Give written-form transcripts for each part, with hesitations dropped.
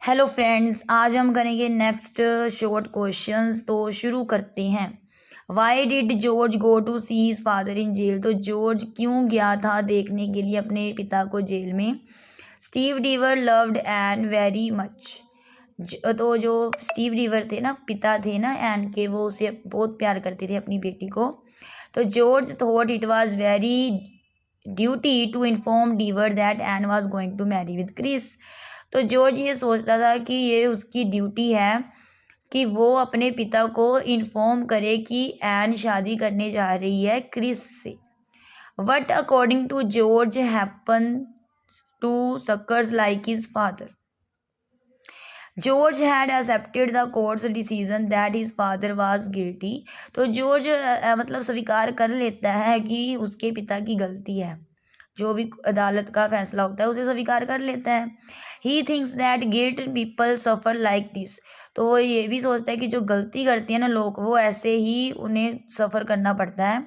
Hello friends, आज हम करेंगे नेक्स्ट शॉर्ट क्वेश्चंस। तो शुरू करते हैं। Why did George go to see his father in jail? तो जॉर्ज क्यों गया था देखने के लिए अपने पिता को जेल में? स्टीव डीवर लव्ड एन वेरी मच। तो जो स्टीव डीवर थे ना, पिता थे ना एन के, वो उसे बहुत प्यार करते थे, अपनी बेटी को। तो George thought it was very duty to inform Deever that Ann was going to marry with Chris. तो जॉर्ज ये सोचता था कि ये उसकी ड्यूटी है कि वो अपने पिता को इन्फॉर्म करे कि एन शादी करने जा रही है क्रिस से। What according to George happen to suckers like his father? George had accepted the court's decision that his father was guilty. तो जॉर्ज मतलब स्वीकार कर लेता है कि उसके पिता की गलती है। जो भी अदालत का फैसला होता है उसे स्वीकार कर लेता है। He thinks that guilt people suffer like this. तो वो ये भी सोचता है कि जो गलती करती है ना लोग, वो ऐसे ही उन्हें सफ़र करना पड़ता है।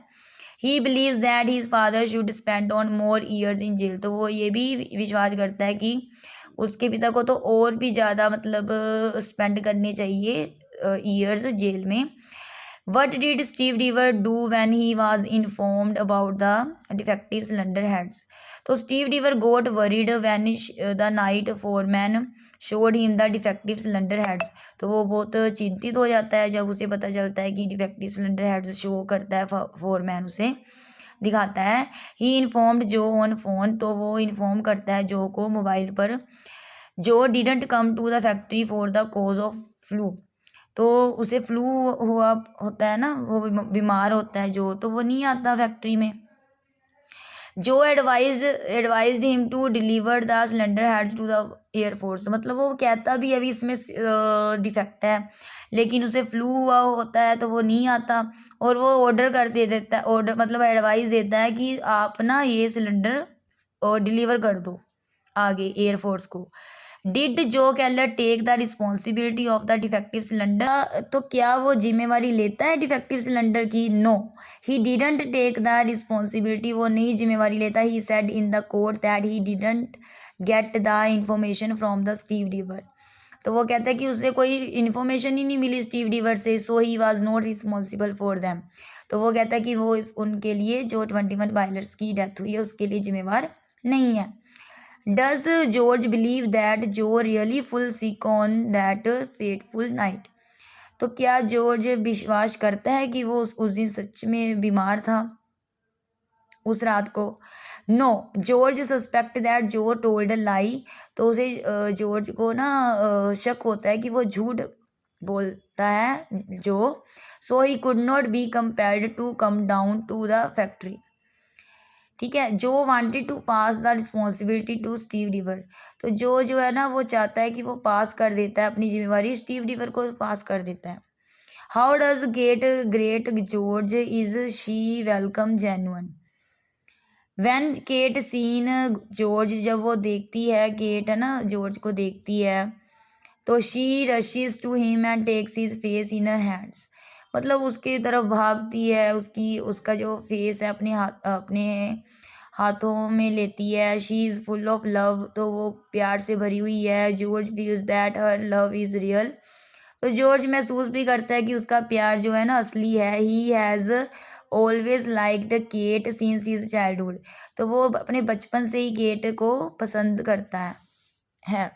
He believes that his father should spend on more years in jail. तो वो ये भी विश्वास करता है कि उसके पिता को तो और भी ज़्यादा मतलब स्पेंड करने चाहिए ईयर्स जेल में। What did Steve Deever do when he was informed about the defective cylinder heads? तो Steve Deever got worried when the night foreman showed him the defective cylinder heads. तो वो बहुत चिंतित हो जाता है जब उसे पता चलता है कि डिफेक्टिव सिलेंडर हेड्स शो करता है, फोरमैन उसे दिखाता है। ही इन्फॉर्म्ड जो ऑन फोन। तो वो इन्फॉर्म करता है जो को मोबाइल पर। Joe didn't come to the factory for the cause of flu. तो उसे फ्लू हुआ होता है ना, वो बीमार होता है जो, तो वो नहीं आता फैक्ट्री में। Joe advised him to deliver the cylinder heads to the air force. मतलब वो कहता भी अभी इसमें डिफेक्ट है, लेकिन उसे फ्लू हुआ होता है तो वो नहीं आता। और वो ऑर्डर कर दे देता है, ऑर्डर मतलब एडवाइस देता है कि आप ना ये सिलेंडर डिलीवर कर दो आगे एयरफोर्स को। Did Joe Keller take the responsibility of the defective cylinder? तो क्या वो जिम्मेवारी लेता है डिफेक्टिव सिलेंडर की? No, he didn't take the responsibility. वो नहीं जिम्मेवारी लेता। He said in the court that he didn't get the information from the Steve Deever. तो वो कहता है कि उसे कोई इन्फॉर्मेशन ही नहीं मिली स्टीव डीवर से, so he was not responsible for them. तो वो कहता है कि वो उनके लिए जो 21 पायलट्स की डेथ हुई है उसके लिए जिम्मेवार नहीं है। डज जॉर्ज बिलीव दैट जो really full sick on that fateful night? तो क्या जॉर्ज विश्वास करता है कि वो उस दिन सच में बीमार था उस रात को? नो, जॉर्ज सस्पेक्ट दैट जो टोल्ड लाई। तो उसे जॉर्ज को ना शक होता है कि वो झूठ बोलता है जो। So he could not be compelled to come down to the factory. ठीक है, Joe wanted to pass the responsibility to Steve Deever. तो जो है ना वो चाहता है कि वो पास कर देता है अपनी जिम्मेवारी, स्टीव डीवर को पास कर देता है। How does get great George is she welcome genuine? When Kate seen George, जब वो देखती है, केट है ना जॉर्ज को देखती है, तो she rushes to him and takes his face in her hands. मतलब उसकी तरफ भागती है, उसका जो फेस है अपने हाथों में लेती है। She is full of love. तो वो प्यार से भरी हुई है। George feels that her love is real. तो जॉर्ज महसूस भी करता है कि उसका प्यार जो है ना असली है। He has always liked Kate since his childhood. तो वो अपने बचपन से ही केट को पसंद करता है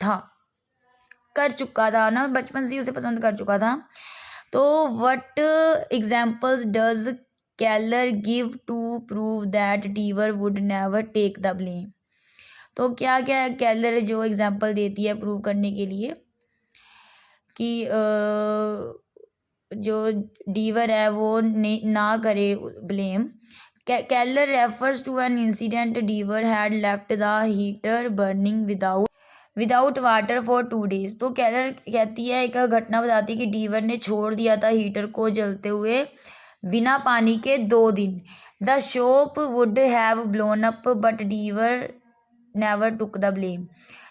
था कर चुका था ना, बचपन से ही उसे पसंद कर चुका था। तो what examples does Keller give to prove that Deever would never take the blame? तो क्या क्या केलर जो एग्जाम्पल देती है प्रूव करने के लिए कि जो डीवर है वो ना करे blame. Keller refers to an incident Deever had left the heater burning without water for 2 days। तो केलर कहती है, एक घटना बताती है कि डीवर ने छोड़ दिया था हीटर को जलते हुए बिना पानी के 2 दिन। The shop would have blown up but डीवर नेवर टुक द ब्लेम।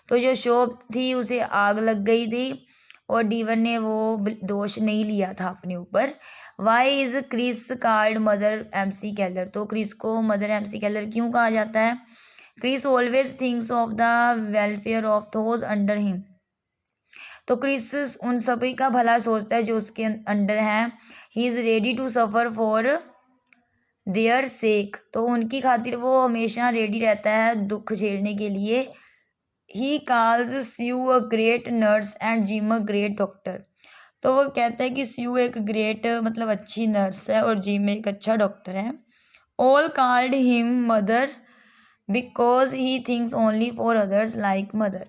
तो जो शॉप थी उसे आग लग गई थी और डीवर ने वो दोष नहीं लिया था अपने ऊपर। Why is Chris called mother MC Keller? तो क्रिस को मदर MC केलर क्यों कहा जाता है? Chris always thinks of the welfare of those under him. तो क्रिस उन सभी का भला सोचता है जो उसके अंडर हैं। He is ready to suffer for their sake, तो उनकी खातिर वो हमेशा रेडी रहता है दुख झेलने के लिए। He calls Sue a great nurse and Jim a great doctor, तो वो कहता है कि स्यू एक ग्रेट मतलब अच्छी नर्स है और जिम एक अच्छा डॉक्टर है। All called him mother because he thinks only for others like mother,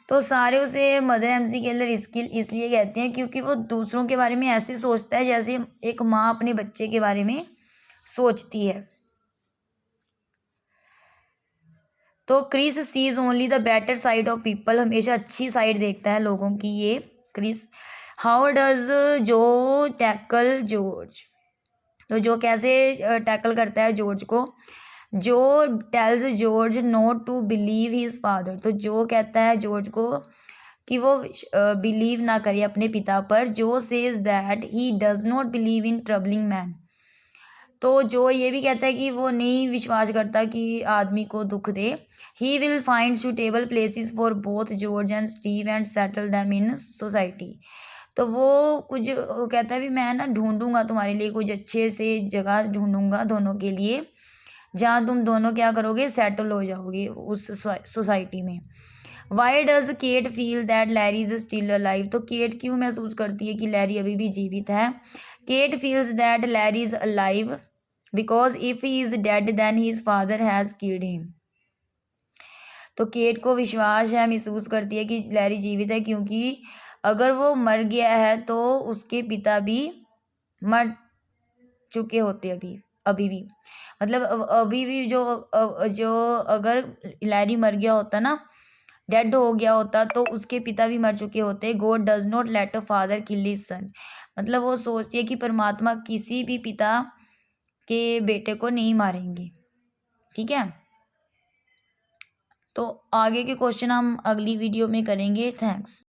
तो सारे उसे मदर एमसी केलर इसके इसलिए कहते हैं क्योंकि वो दूसरों के बारे में ऐसे सोचता है जैसे एक माँ अपने बच्चे के बारे में सोचती है। तो Chris sees only the better side of people, हमेशा अच्छी साइड देखता है लोगों की ये Chris. How does Joe tackle George, तो जो कैसे टैकल करता है जॉर्ज को। Joe tells George not to believe his father, तो जो कहता है जॉर्ज को कि वो बिलीव ना करे अपने पिता पर। जो says that he does not believe in troubling man, तो जो ये भी कहता है कि वो नहीं विश्वास करता कि आदमी को दुख दे। He will find suitable places for both George and Steve and settle them in society, तो वो कुछ वो कहता है भी मैं ना ढूंढूंगा तुम्हारे लिए कुछ अच्छे से जगह ढूंढूंगा दोनों के लिए जहाँ तुम दोनों क्या करोगे सेटल हो जाओगे उस सोसाइटी में। Why does Kate feel that Larry is still alive, तो केट क्यों महसूस करती है कि लैरी अभी भी जीवित है। Kate feels that Larry is alive because if he is dead then his father has killed him, तो केट को विश्वास है, महसूस करती है कि लैरी जीवित है क्योंकि अगर वो मर गया है तो उसके पिता भी मर चुके होते अभी अभी भी, मतलब अभी भी जो अगर लैरी मर गया होता ना, डेड हो गया होता, तो उसके पिता भी मर चुके होते। God does not let a father kill his son, मतलब वो सोचती है कि परमात्मा किसी भी पिता के बेटे को नहीं मारेंगे। ठीक है, तो आगे के क्वेश्चन हम अगली वीडियो में करेंगे। थैंक्स।